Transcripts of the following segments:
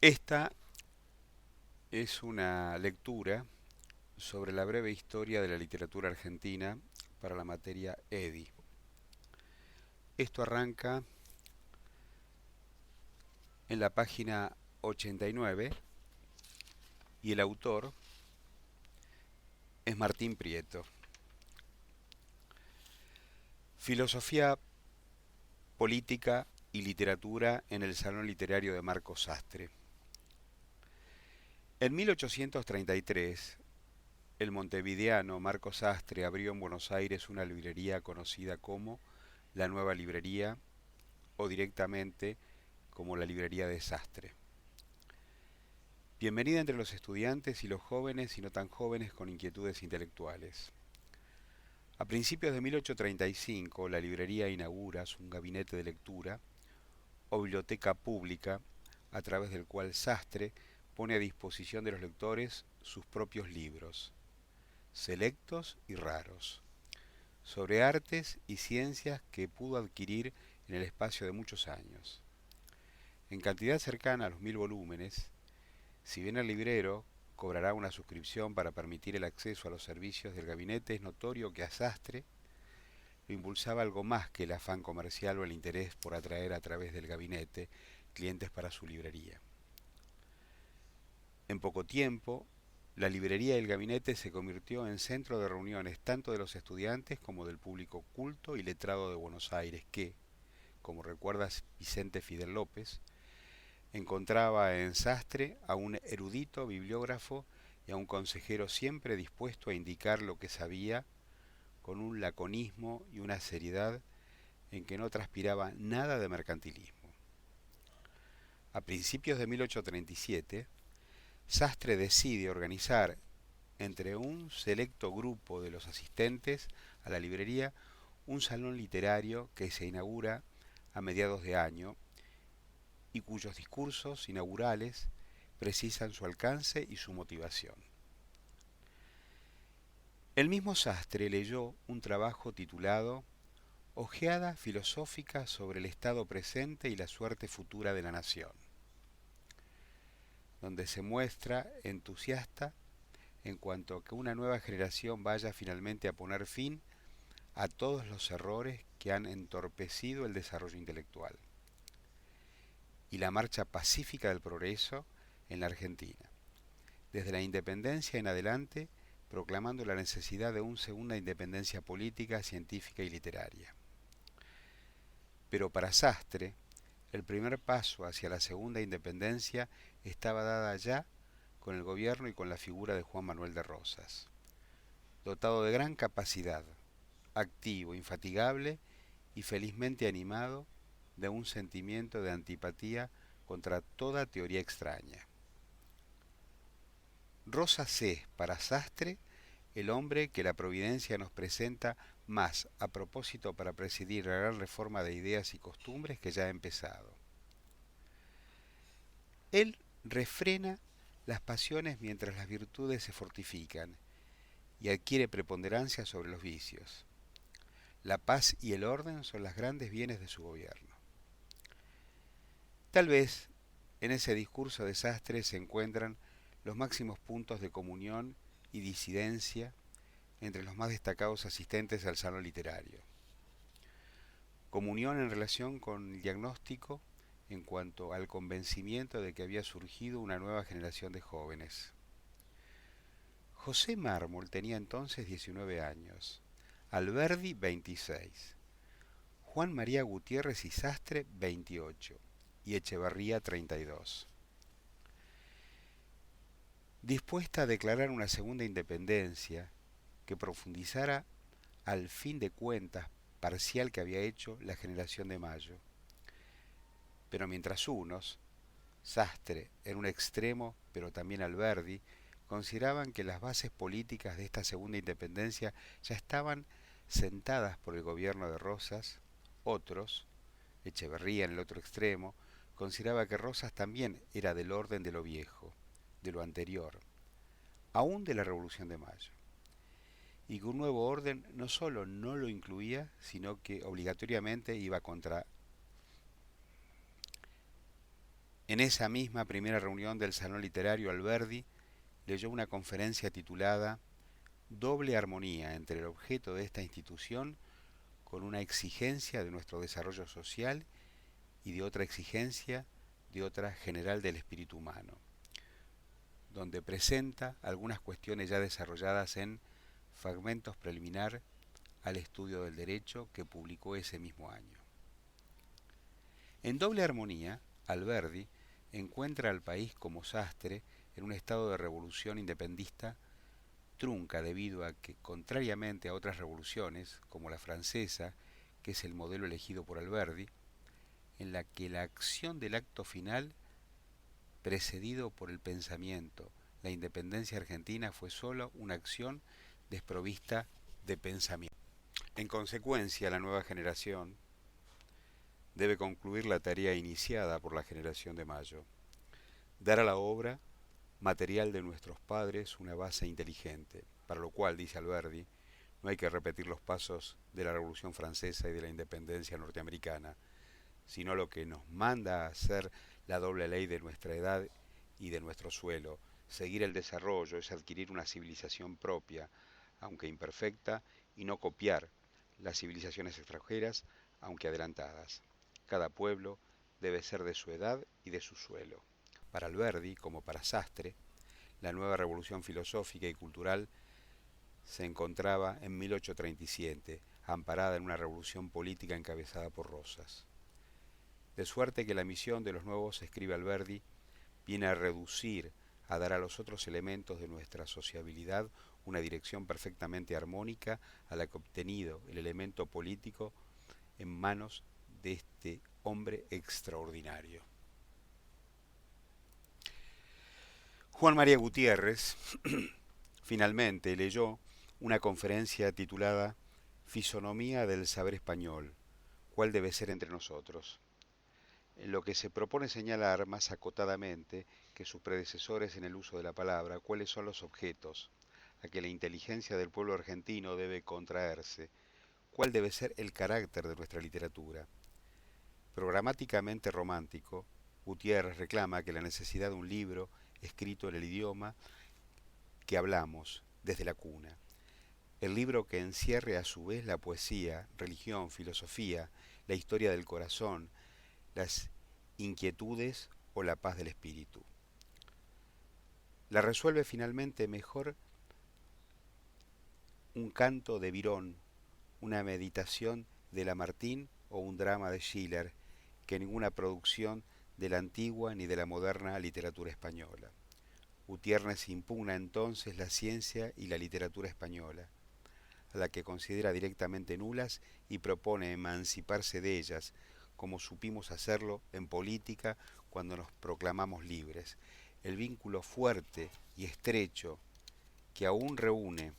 Esta es una lectura sobre la breve historia de la literatura argentina para la materia EDI. Esto arranca en la página 89 y el autor es Martín Prieto. Filosofía, política y literatura en el Salón Literario de Marcos Sastre. En 1833, el montevideano Marcos Sastre abrió en Buenos Aires una librería conocida como la Nueva Librería o directamente como la Librería de Sastre. Bienvenida entre los estudiantes y los jóvenes y no tan jóvenes con inquietudes intelectuales. A principios de 1835, la librería inaugura un gabinete de lectura o biblioteca pública a través del cual Sastre pone a disposición de los lectores sus propios libros, selectos y raros, sobre artes y ciencias que pudo adquirir en el espacio de muchos años. En cantidad cercana a los 1000 volúmenes, si bien el librero cobrará una suscripción para permitir el acceso a los servicios del gabinete, es notorio que a Sastre lo impulsaba algo más que el afán comercial o el interés por atraer a través del gabinete clientes para su librería. En poco tiempo, la librería y el gabinete se convirtió en centro de reuniones tanto de los estudiantes como del público culto y letrado de Buenos Aires que, como recuerda Vicente Fidel López, encontraba en Sastre a un erudito bibliógrafo y a un consejero siempre dispuesto a indicar lo que sabía con un laconismo y una seriedad en que no transpiraba nada de mercantilismo. A principios de 1837, Sastre decide organizar entre un selecto grupo de los asistentes a la librería un salón literario que se inaugura a mediados de año y cuyos discursos inaugurales precisan su alcance y su motivación. El mismo Sastre leyó un trabajo titulado Ojeada filosófica sobre el estado presente y la suerte futura de la nación, donde se muestra entusiasta en cuanto a que una nueva generación vaya finalmente a poner fin a todos los errores que han entorpecido el desarrollo intelectual y la marcha pacífica del progreso en la Argentina, desde la independencia en adelante, proclamando la necesidad de una segunda independencia política, científica y literaria. Pero para Sastre, el primer paso hacia la segunda independencia estaba dada ya con el gobierno y con la figura de Juan Manuel de Rosas, dotado de gran capacidad, activo, infatigable y felizmente animado de un sentimiento de antipatía contra toda teoría extraña. Rosas es, para Sastre, el hombre que la providencia nos presenta más a propósito para presidir la gran reforma de ideas y costumbres que ya ha empezado. Él refrena las pasiones mientras las virtudes se fortifican y adquiere preponderancia sobre los vicios. La paz y el orden son los grandes bienes de su gobierno. Tal vez en ese discurso de Sastre se encuentran los máximos puntos de comunión y disidencia entre los más destacados asistentes al salón literario. Comunión en relación con el diagnóstico en cuanto al convencimiento de que había surgido una nueva generación de jóvenes. José Mármol tenía entonces 19 años, Alberdi 26, Juan María Gutiérrez y Sastre 28 y Echevarría 32. Dispuesta a declarar una segunda independencia que profundizara al fin de cuentas parcial que había hecho la generación de Mayo. Pero mientras unos, Sastre en un extremo, pero también Alberdi, consideraban que las bases políticas de esta segunda independencia ya estaban sentadas por el gobierno de Rosas, otros, Echeverría en el otro extremo, consideraba que Rosas también era del orden de lo viejo, de lo anterior, aún de la Revolución de Mayo, y que un nuevo orden no solo no lo incluía, sino que obligatoriamente iba contra En esa misma primera reunión del Salón Literario, Alberdi leyó una conferencia titulada Doble armonía entre el objeto de esta institución con una exigencia de nuestro desarrollo social y de otra exigencia de otra general del espíritu humano, donde presenta algunas cuestiones ya desarrolladas en Fragmentos preliminar al estudio del derecho que publicó ese mismo año. En Doble armonía, Alberdi encuentra al país como sastre en un estado de revolución independista trunca debido a que, contrariamente a otras revoluciones, como la francesa, que es el modelo elegido por Alberdi, en la que la acción del acto final, precedido por el pensamiento, la independencia argentina fue sólo una acción desprovista de pensamiento. En consecuencia, la nueva generación debe concluir la tarea iniciada por la generación de Mayo, dar a la obra material de nuestros padres una base inteligente, para lo cual, dice Alberdi, no hay que repetir los pasos de la Revolución Francesa y de la independencia norteamericana, sino lo que nos manda a hacer la doble ley de nuestra edad y de nuestro suelo. Seguir el desarrollo es adquirir una civilización propia, aunque imperfecta, y no copiar las civilizaciones extranjeras, aunque adelantadas. Cada pueblo debe ser de su edad y de su suelo. Para Alberdi, como para Sastre, la nueva revolución filosófica y cultural se encontraba en 1837, amparada en una revolución política encabezada por Rosas. De suerte que la misión de los nuevos, escribe Alberdi, viene a reducir, a dar a los otros elementos de nuestra sociabilidad una dirección perfectamente armónica a la que obtenido el elemento político en manos de este hombre extraordinario. Juan María Gutiérrez finalmente leyó una conferencia titulada Fisonomía del saber español, ¿cuál debe ser entre nosotros? En lo que se propone señalar más acotadamente que sus predecesores en el uso de la palabra, cuáles son los objetos a que la inteligencia del pueblo argentino debe contraerse, cuál debe ser el carácter de nuestra literatura. Programáticamente romántico, Gutiérrez reclama que la necesidad de un libro escrito en el idioma que hablamos desde la cuna. El libro que encierre a su vez la poesía, religión, filosofía, la historia del corazón, las inquietudes o la paz del espíritu. La resuelve finalmente mejor un canto de Virón, una meditación de Lamartine o un drama de Schiller que ninguna producción de la antigua ni de la moderna literatura española. Gutiérrez impugna entonces la ciencia y la literatura española, a la que considera directamente nulas y propone emanciparse de ellas, como supimos hacerlo en política cuando nos proclamamos libres. El vínculo fuerte y estrecho que aún reúne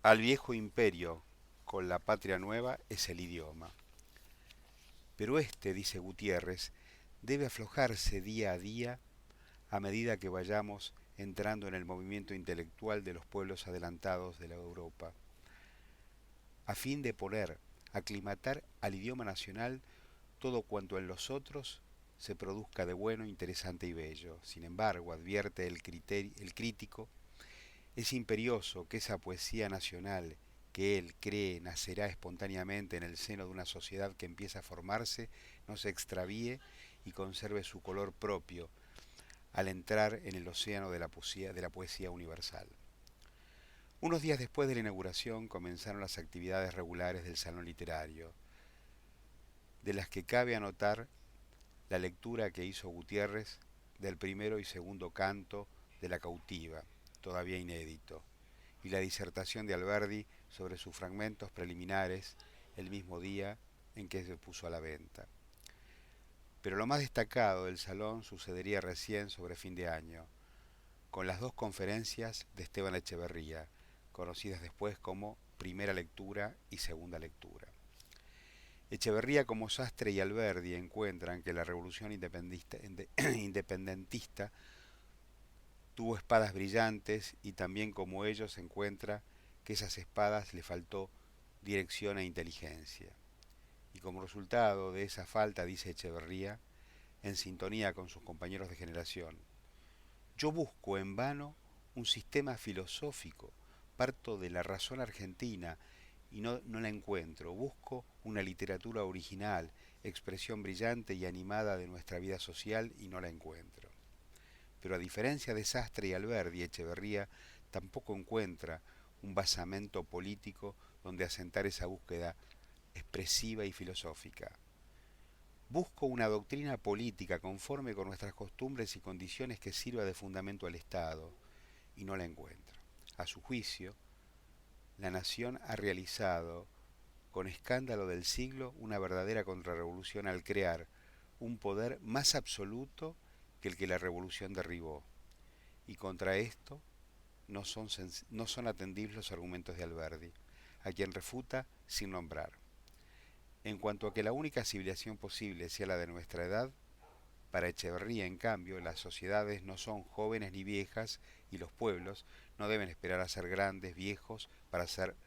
al viejo imperio con la patria nueva es el idioma. Pero este, dice Gutiérrez, debe aflojarse día a día a medida que vayamos entrando en el movimiento intelectual de los pueblos adelantados de la Europa, a fin de poner, aclimatar al idioma nacional todo cuanto en los otros se produzca de bueno, interesante y bello. Sin embargo, advierte el crítico, es imperioso que esa poesía nacional que él cree nacerá espontáneamente en el seno de una sociedad que empieza a formarse, no se extravíe y conserve su color propio al entrar en el océano de la poesía universal. Unos días después de la inauguración comenzaron las actividades regulares del Salón Literario, de las que cabe anotar la lectura que hizo Gutiérrez del primero y segundo canto de La Cautiva, todavía inédito, y la disertación de Alberdi sobre sus fragmentos preliminares el mismo día en que se puso a la venta. Pero lo más destacado del salón sucedería recién sobre fin de año, con las dos conferencias de Esteban Echeverría, conocidas después como primera lectura y segunda lectura. Echeverría como Sastre y Alberdi encuentran que la revolución independentista tuvo espadas brillantes y también como ellos encuentra que esas espadas le faltó dirección e inteligencia. Y como resultado de esa falta, dice Echeverría, en sintonía con sus compañeros de generación, yo busco en vano un sistema filosófico, parto de la razón argentina y no la encuentro, busco una literatura original, expresión brillante y animada de nuestra vida social y no la encuentro. Pero a diferencia de Sastre y Alberdi, Echeverría tampoco encuentra un basamento político donde asentar esa búsqueda expresiva y filosófica. Busco una doctrina política conforme con nuestras costumbres y condiciones que sirva de fundamento al Estado, y no la encuentro. A su juicio, la nación ha realizado, con escándalo del siglo, una verdadera contrarrevolución al crear un poder más absoluto que el que la revolución derribó. Y contra esto no son atendibles los argumentos de Alberdi, a quien refuta sin nombrar. En cuanto a que la única civilización posible sea la de nuestra edad, para Echeverría, en cambio, las sociedades no son jóvenes ni viejas y los pueblos no deben esperar a ser grandes, viejos, para ser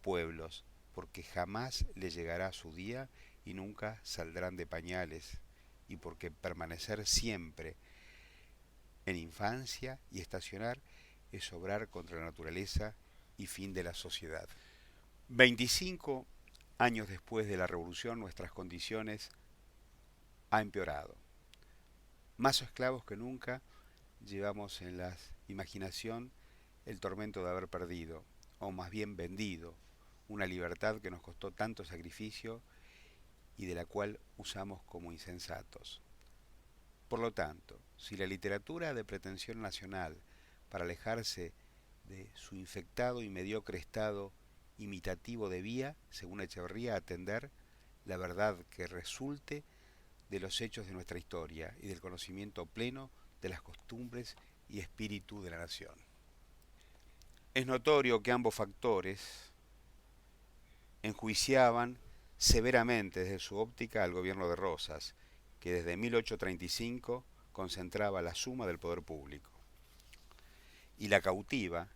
pueblos, porque jamás le llegará su día y nunca saldrán de pañales, y porque permanecer siempre en infancia y estacionar es obrar contra la naturaleza y fin de la sociedad. 25 años después de la revolución, nuestras condiciones han empeorado. Más esclavos que nunca llevamos en la imaginación el tormento de haber perdido, o más bien vendido, una libertad que nos costó tanto sacrificio y de la cual usamos como insensatos. Por lo tanto, si la literatura de pretensión nacional, para alejarse de su infectado y mediocre estado imitativo, debía, según Echeverría, atender la verdad que resulte de los hechos de nuestra historia y del conocimiento pleno de las costumbres y espíritu de la nación. Es notorio que ambos factores enjuiciaban severamente desde su óptica al gobierno de Rosas, que desde 1835 concentraba la suma del poder público. Y la cautiva,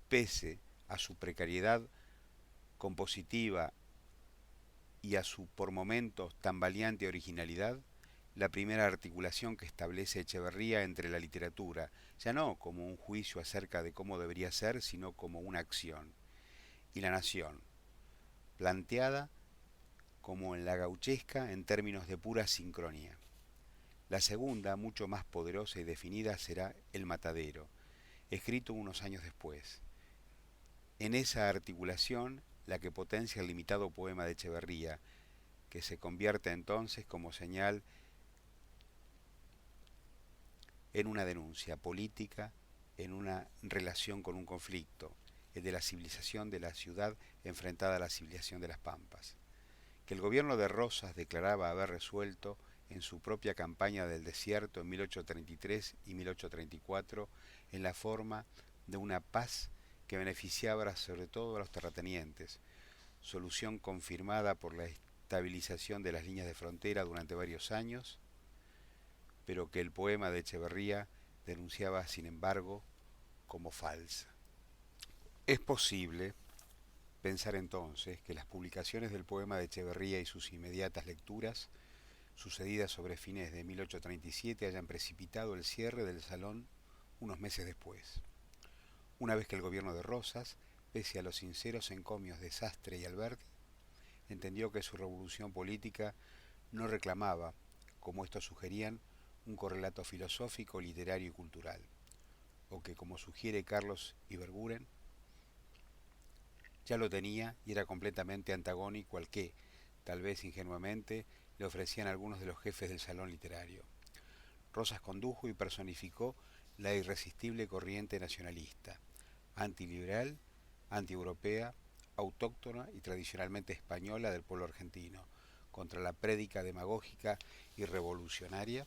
pese a su precariedad compositiva y a su por momentos tambaleante originalidad, la primera articulación que establece Echeverría entre la literatura, ya no como un juicio acerca de cómo debería ser, sino como una acción, y la nación, planteada como en la gauchesca en términos de pura sincronía. La segunda, mucho más poderosa y definida, será El Matadero, escrito unos años después. En esa articulación, la que potencia el limitado poema de Echeverría, que se convierte entonces como señal en una denuncia política, en una relación con un conflicto, el de la civilización de la ciudad enfrentada a la civilización de las pampas, que el gobierno de Rosas declaraba haber resuelto en su propia campaña del desierto en 1833 y 1834 en la forma de una paz que beneficiaba sobre todo a los terratenientes, solución confirmada por la estabilización de las líneas de frontera durante varios años, pero que el poema de Echeverría denunciaba, sin embargo, como falsa. Es posible pensar entonces que las publicaciones del poema de Echeverría y sus inmediatas lecturas, sucedidas sobre fines de 1837, hayan precipitado el cierre del Salón unos meses después, una vez que el gobierno de Rosas, pese a los sinceros encomios de Sastre y Alberti, entendió que su revolución política no reclamaba, como estos sugerían, un correlato filosófico, literario y cultural, o que, como sugiere Carlos Iberguren, ya lo tenía y era completamente antagónico al que, tal vez ingenuamente, le ofrecían algunos de los jefes del salón literario. Rosas condujo y personificó la irresistible corriente nacionalista, antiliberal, antieuropea, autóctona y tradicionalmente española del pueblo argentino, contra la prédica demagógica y revolucionaria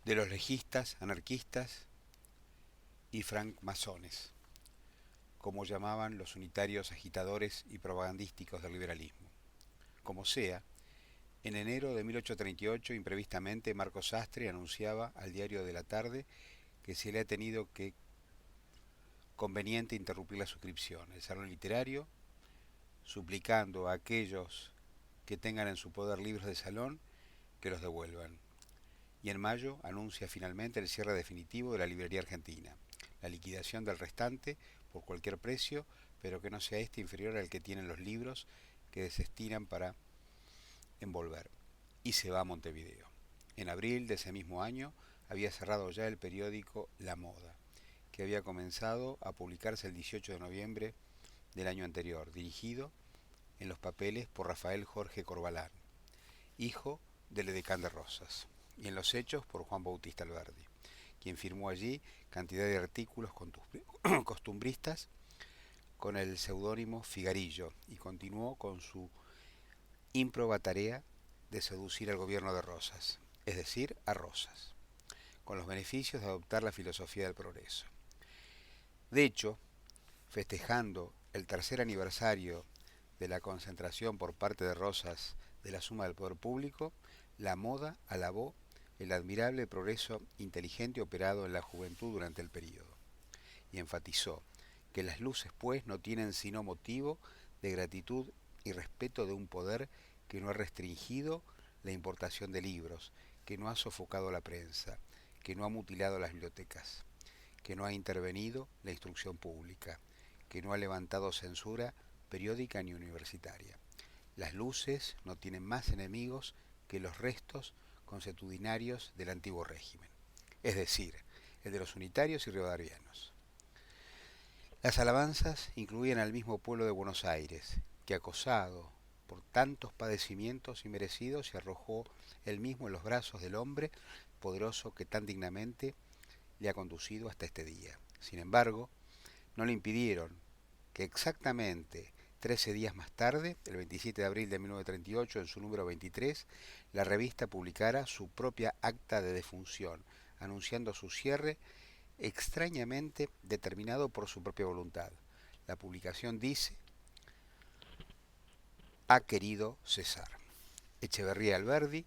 de los legistas, anarquistas y francmasones, como llamaban los unitarios agitadores y propagandísticos del liberalismo. Como sea, En enero de 1838, imprevistamente, Marcos Sastre anunciaba al diario de la tarde que se le ha tenido que conveniente interrumpir la suscripción. El salón literario, suplicando a aquellos que tengan en su poder libros de salón, que los devuelvan. Y en mayo anuncia finalmente el cierre definitivo de la librería argentina, la liquidación del restante por cualquier precio, pero que no sea este inferior al que tienen los libros que desestinan para envolver. Y se va a Montevideo. En abril de ese mismo año había cerrado ya el periódico La Moda, que había comenzado a publicarse el 18 de noviembre del año anterior, dirigido en los papeles por Rafael Jorge Corbalán, hijo del edecán de Rosas, y en los hechos por Juan Bautista Alberdi, quien firmó allí cantidad de artículos costumbristas con el seudónimo Figarillo y continuó con su ímproba tarea de seducir al gobierno de Rosas, es decir, a Rosas, con los beneficios de adoptar la filosofía del progreso. De hecho, festejando el tercer aniversario de la concentración por parte de Rosas de la suma del poder público, La Moda alabó el admirable progreso inteligente operado en la juventud durante el período, y enfatizó que las luces, pues, no tienen sino motivo de gratitud y respeto de un poder que no ha restringido la importación de libros, que no ha sofocado la prensa, que no ha mutilado las bibliotecas, que no ha intervenido la instrucción pública, que no ha levantado censura periódica ni universitaria. Las luces no tienen más enemigos que los restos consuetudinarios del antiguo régimen, es decir, el de los unitarios y rivadarianos. Las alabanzas incluían al mismo pueblo de Buenos Aires, que acosado por tantos padecimientos inmerecidos se arrojó él mismo en los brazos del hombre poderoso que tan dignamente le ha conducido hasta este día. Sin embargo, no le impidieron que exactamente 13 días más tarde, el 27 de abril de 1938, en su número 23, la revista publicara su propia acta de defunción, anunciando su cierre extrañamente determinado por su propia voluntad. La publicación dice: ha querido cesar. Echeverría y Alberdi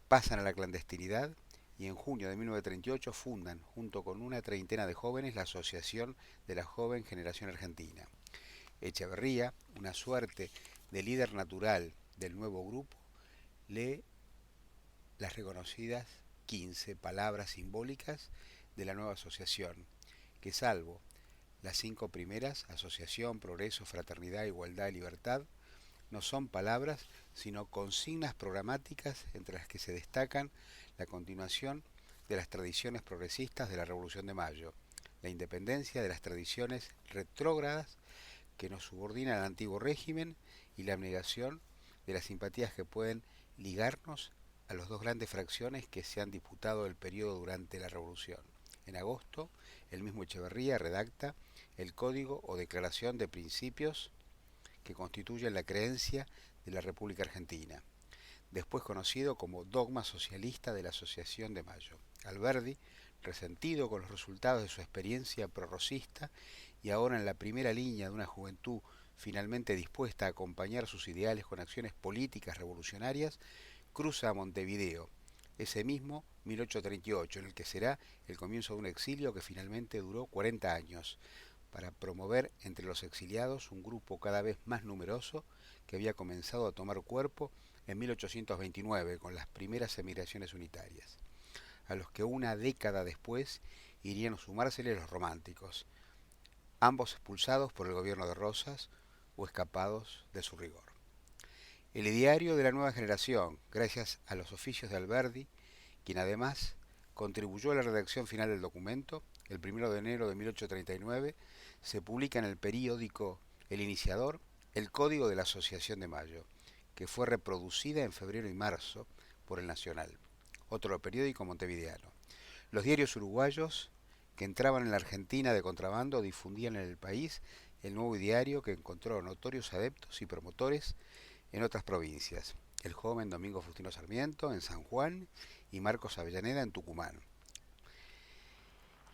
pasan a la clandestinidad y en junio de 1938 fundan, junto con una treintena de jóvenes, la Asociación de la Joven Generación Argentina. Echeverría, una suerte de líder natural del nuevo grupo, lee las reconocidas 15 palabras simbólicas de la nueva asociación, que salvo las 5 primeras, asociación, progreso, fraternidad, igualdad y libertad, no son palabras, sino consignas programáticas entre las que se destacan la continuación de las tradiciones progresistas de la Revolución de Mayo, la independencia de las tradiciones retrógradas que nos subordinan al antiguo régimen y la abnegación de las simpatías que pueden ligarnos a las dos grandes fracciones que se han disputado el periodo durante la Revolución. En agosto, el mismo Echeverría redacta el Código o Declaración de Principios que constituyen la creencia de la República Argentina, después conocido como Dogma Socialista de la Asociación de Mayo. Alberdi, resentido con los resultados de su experiencia prorrosista y ahora en la primera línea de una juventud finalmente dispuesta a acompañar sus ideales con acciones políticas revolucionarias, cruza a Montevideo, ese mismo 1838, en el que será el comienzo de un exilio que finalmente duró 40 años, para promover entre los exiliados un grupo cada vez más numeroso que había comenzado a tomar cuerpo en 1829 con las primeras emigraciones unitarias, a los que una década después irían a sumárseles los románticos, ambos expulsados por el gobierno de Rosas o escapados de su rigor. El ideario de la nueva generación, gracias a los oficios de Alberdi, quien además contribuyó a la redacción final del documento, el 1 de enero de 1839, se publica en el periódico El Iniciador el Código de la Asociación de Mayo, que fue reproducida en febrero y marzo por El Nacional, otro periódico montevideano. Los diarios uruguayos que entraban en la Argentina de contrabando difundían en el país el nuevo diario que encontró notorios adeptos y promotores en otras provincias. El joven Domingo Faustino Sarmiento en San Juan y Marcos Avellaneda en Tucumán.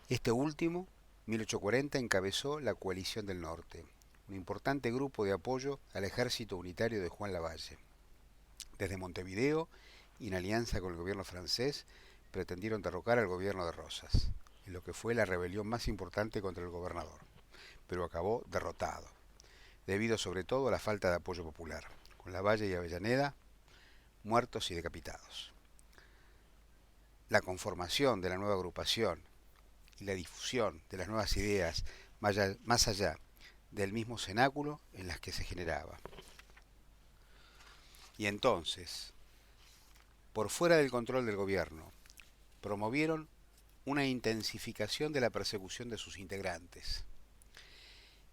Este último, 1840, encabezó la Coalición del Norte, un importante grupo de apoyo al ejército unitario de Juan Lavalle. Desde Montevideo, y en alianza con el gobierno francés, pretendieron derrocar al gobierno de Rosas, en lo que fue la rebelión más importante contra el gobernador, pero acabó derrotado, debido sobre todo a la falta de apoyo popular, con Lavalle y Avellaneda muertos y decapitados. La conformación de la nueva agrupación y la difusión de las nuevas ideas más allá del mismo cenáculo en las que se generaba. Y entonces, por fuera del control del gobierno, promovieron una intensificación de la persecución de sus integrantes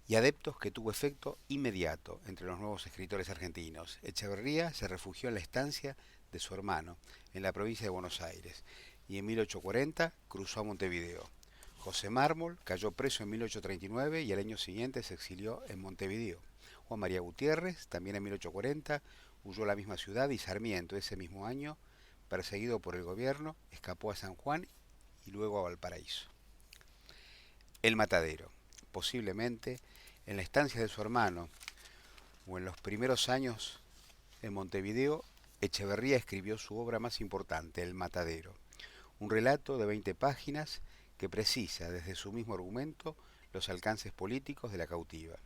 y adeptos que tuvo efecto inmediato entre los nuevos escritores argentinos. Echeverría se refugió en la estancia de su hermano, en la provincia de Buenos Aires, y en 1840 cruzó a Montevideo. José Mármol cayó preso en 1839 y al año siguiente se exilió en Montevideo. Juan María Gutiérrez, también en 1840, huyó a la misma ciudad y Sarmiento, ese mismo año, perseguido por el gobierno, escapó a San Juan y luego a Valparaíso. El Matadero, posiblemente en la estancia de su hermano o en los primeros años en Montevideo, Echeverría escribió su obra más importante, El Matadero, un relato de 20 páginas que precisa desde su mismo argumento los alcances políticos de la cautiva.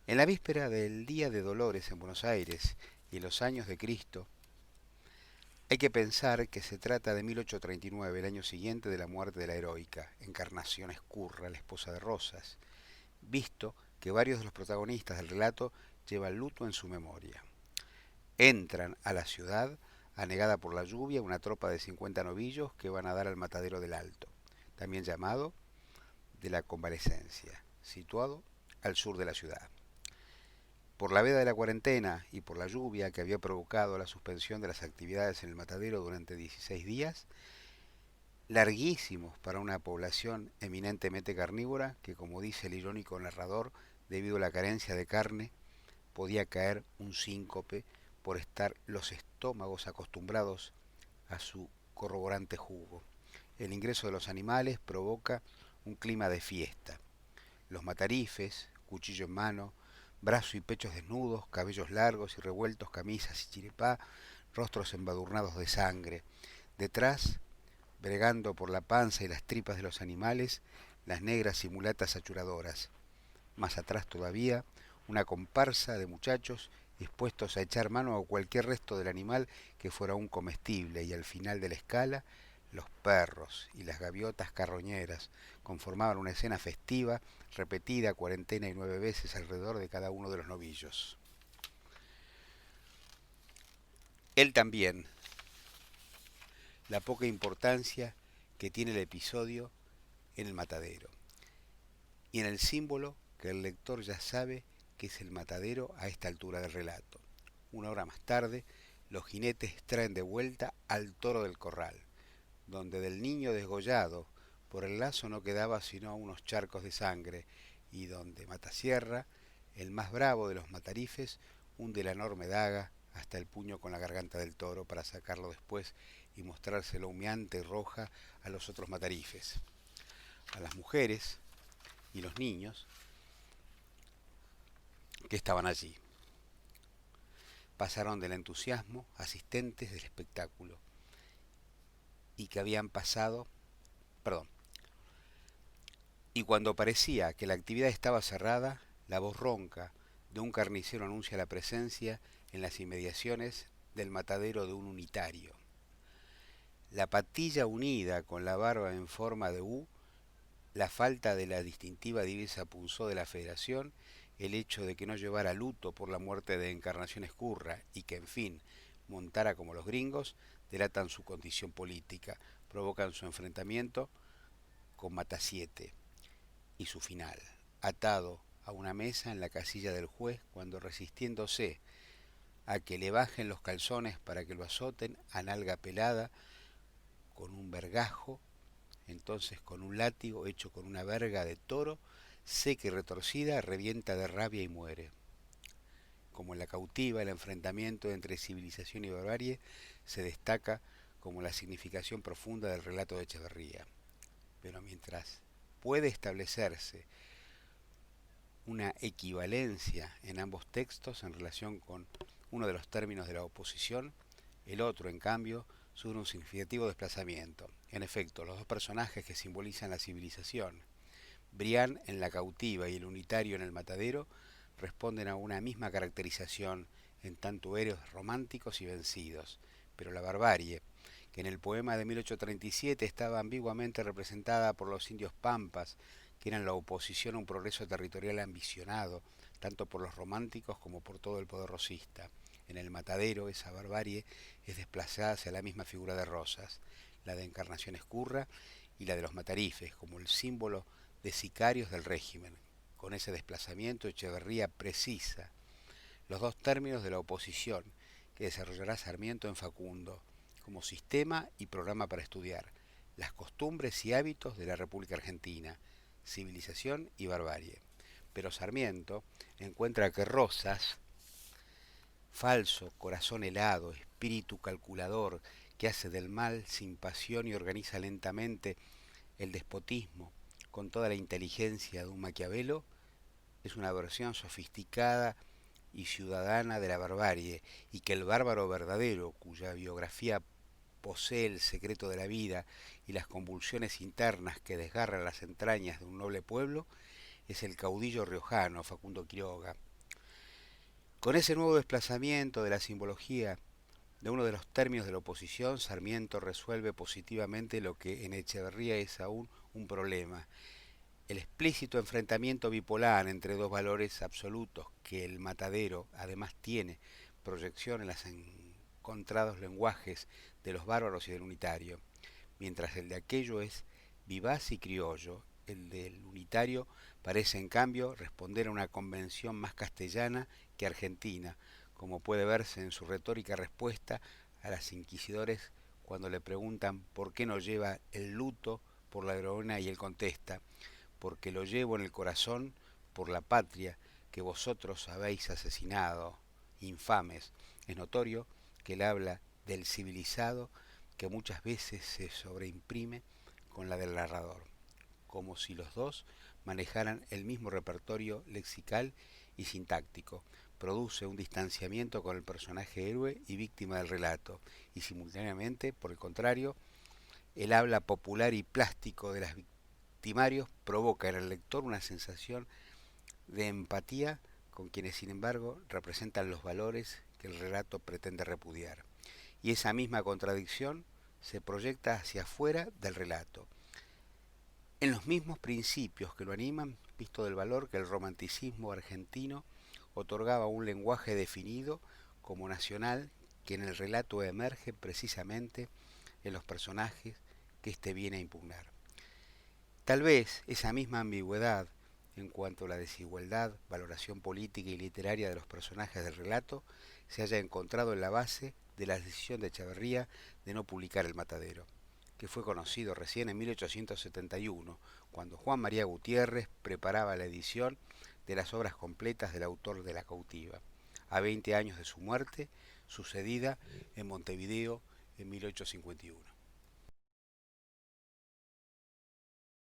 En la víspera del Día de Dolores en Buenos Aires y en los años de Cristo, hay que pensar que se trata de 1839, el año siguiente de la muerte de la heroica Encarnación Escurra, la esposa de Rosas, visto que varios de los protagonistas del relato llevan luto en su memoria. Entran a la ciudad, anegada por la lluvia, una tropa de 50 novillos que van a dar al Matadero del Alto, también llamado de la Convalecencia, situado al sur de la ciudad. Por la veda de la cuarentena y por la lluvia que había provocado la suspensión de las actividades en el matadero durante 16 días, larguísimos para una población eminentemente carnívora que, como dice el irónico narrador, debido a la carencia de carne, podía caer un síncope por estar los estómagos acostumbrados a su corroborante jugo. El ingreso de los animales provoca un clima de fiesta. Los matarifes, cuchillo en mano, brazos y pechos desnudos, cabellos largos y revueltos, camisas y chiripá, rostros embadurnados de sangre. Detrás, bregando por la panza y las tripas de los animales, las negras y mulatas achuradoras. Más atrás todavía, una comparsa de muchachos dispuestos a echar mano a cualquier resto del animal que fuera aún comestible, y al final de la escala, los perros y las gaviotas carroñeras conformaban una escena festiva repetida 49 veces alrededor de cada uno de los novillos. Él también, la poca importancia que tiene el episodio en el matadero y en el símbolo que el lector ya sabe que es el matadero a esta altura del relato. Una hora más tarde, los jinetes traen de vuelta al toro del corral, donde del niño desgollado por el lazo no quedaba sino unos charcos de sangre, y donde Matasierra, el más bravo de los matarifes, hunde la enorme daga hasta el puño con la garganta del toro para sacarlo después y mostrárselo humeante y roja a los otros matarifes, a las mujeres y los niños que estaban allí. Pasaron del entusiasmo asistentes del espectáculo y que habían pasado, y cuando parecía que la actividad estaba cerrada, la voz ronca de un carnicero anuncia la presencia en las inmediaciones del matadero de un unitario. La patilla unida con la barba en forma de U, la falta de la distintiva divisa punzó de la Federación, el hecho de que no llevara luto por la muerte de Encarnación Escurra y que, en fin, montara como los gringos, delatan su condición política, provocan su enfrentamiento con Matasiete y su final, atado a una mesa en la casilla del juez cuando, resistiéndose a que le bajen los calzones para que lo azoten a nalga pelada con un vergajo, entonces con un látigo hecho con una verga de toro, seca y retorcida, revienta de rabia y muere. Como en la cautiva, el enfrentamiento entre civilización y barbarie se destaca como la significación profunda del relato de Echeverría. Pero mientras puede establecerse una equivalencia en ambos textos en relación con uno de los términos de la oposición. El otro, en cambio, sufre un significativo desplazamiento. En efecto, los dos personajes que simbolizan la civilización, Brian en La cautiva y el unitario en El matadero, responden a una misma caracterización, en tanto héroes románticos y vencidos. Pero la barbarie, que en el poema de 1837 estaba ambiguamente representada por los indios pampas, que eran la oposición a un progreso territorial ambicionado, tanto por los románticos como por todo el poder rosista. En El matadero, esa barbarie es desplazada hacia la misma figura de Rosas, la de Encarnación Escurra y la de los matarifes, como el símbolo de sicarios del régimen. Con ese desplazamiento, Echeverría precisa los dos términos de la oposición que desarrollará Sarmiento en Facundo, como sistema y programa para estudiar las costumbres y hábitos de la República Argentina, civilización y barbarie. Pero Sarmiento encuentra que Rosas, falso, corazón helado, espíritu calculador, que hace del mal sin pasión y organiza lentamente el despotismo con toda la inteligencia de un Maquiavelo, es una versión sofisticada y ciudadana de la barbarie, y que el bárbaro verdadero, cuya biografía posee el secreto de la vida y las convulsiones internas que desgarran las entrañas de un noble pueblo, es el caudillo riojano Facundo Quiroga. Con ese nuevo desplazamiento de la simbología de uno de los términos de la oposición, Sarmiento resuelve positivamente lo que en Echeverría es aún un problema: el explícito enfrentamiento bipolar entre dos valores absolutos que El matadero además tiene proyección en los encontrados lenguajes de los bárbaros y del unitario, mientras el de aquello es vivaz y criollo. El del unitario parece en cambio responder a una convención más castellana que argentina, como puede verse en su retórica respuesta a las inquisidores cuando le preguntan por qué no lleva el luto por la heroína, y él contesta: porque lo llevo en el corazón por la patria que vosotros habéis asesinado, infames. Es notorio que él habla del civilizado que muchas veces se sobreimprime con la del narrador, como si los dos manejaran el mismo repertorio lexical y sintáctico. Produce un distanciamiento con el personaje héroe y víctima del relato, y simultáneamente, por el contrario, el habla popular y plástico de las victimarios provoca en el lector una sensación de empatía con quienes, sin embargo, representan los valores que el relato pretende repudiar. Y esa misma contradicción se proyecta hacia afuera del relato, en los mismos principios que lo animan, visto del valor que el romanticismo argentino otorgaba a un lenguaje definido como nacional, que en el relato emerge precisamente en los personajes que éste viene a impugnar. Tal vez esa misma ambigüedad en cuanto a la desigualdad, valoración política y literaria de los personajes del relato se haya encontrado en la base de la decisión de Echeverría de no publicar El matadero, que fue conocido recién en 1871, cuando Juan María Gutiérrez preparaba la edición de las obras completas del autor de La cautiva, a 20 años de su muerte, sucedida en Montevideo en 1851.